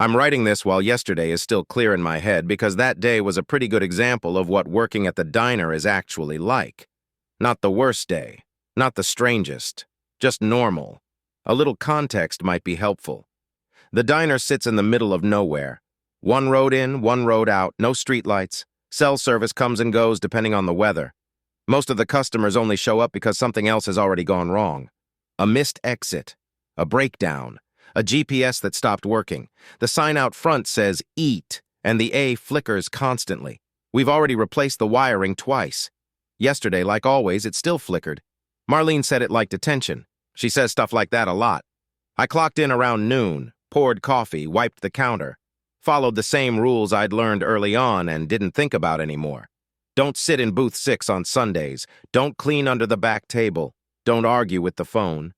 I'm writing this while yesterday is still clear in my head because that day was a pretty good example of what working at the diner is actually like. Not the worst day, not the strangest, just normal. A little context might be helpful. The diner sits in the middle of nowhere. One road in, one road out, no streetlights. Cell service comes and goes depending on the weather. Most of the customers only show up because something else has already gone wrong. A missed exit, a breakdown, a GPS that stopped working. The sign out front says "Eat," and the A flickers constantly. We've already replaced the wiring twice. Yesterday, like always, it still flickered. Marlene said it liked attention. She says stuff like that a lot. I clocked in around noon, poured coffee, wiped the counter, followed the same rules I'd learned early on and didn't think about anymore. Don't sit in booth 6 on Sundays. Don't clean under the back table. Don't argue with the phone.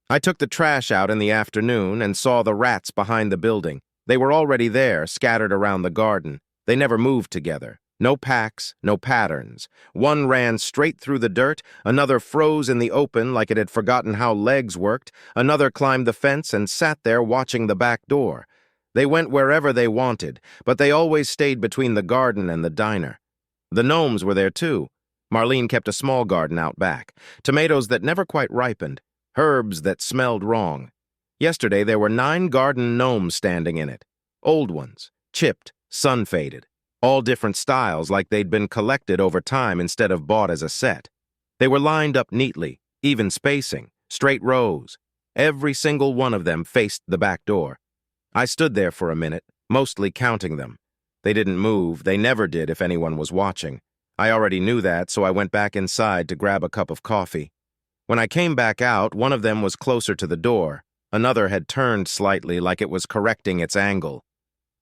I took the trash out in the afternoon and saw the rats behind the building. They were already there, scattered around the garden. They never moved together. No packs, no patterns. One ran straight through the dirt, another froze in the open like it had forgotten how legs worked, another climbed the fence and sat there watching the back door. They went wherever they wanted, but they always stayed between the garden and the diner. The gnomes were there too. Marlene kept a small garden out back. Tomatoes that never quite ripened. Herbs that smelled wrong. Yesterday there were 9 garden gnomes standing in it. Old ones, chipped, sun-faded. All different styles like they'd been collected over time instead of bought as a set. They were lined up neatly, even spacing, straight rows. Every single one of them faced the back door. I stood there for a minute, mostly counting them. They didn't move, they never did if anyone was watching. I already knew that, so I went back inside to grab a cup of coffee. When I came back out, one of them was closer to the door. Another had turned slightly like it was correcting its angle.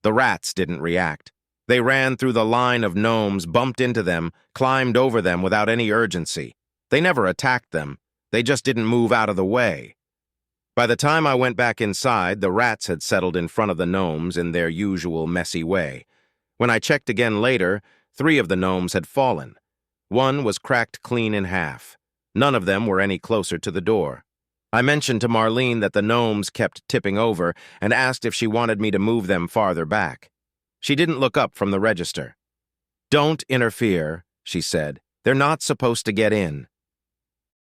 The rats didn't react. They ran through the line of gnomes, bumped into them, climbed over them without any urgency. They never attacked them. They just didn't move out of the way. By the time I went back inside, the rats had settled in front of the gnomes in their usual messy way. When I checked again later, 3 of the gnomes had fallen. One was cracked clean in half. None of them were any closer to the door. I mentioned to Marlene that the gnomes kept tipping over and asked if she wanted me to move them farther back. She didn't look up from the register. "Don't interfere," she said. "They're not supposed to get in."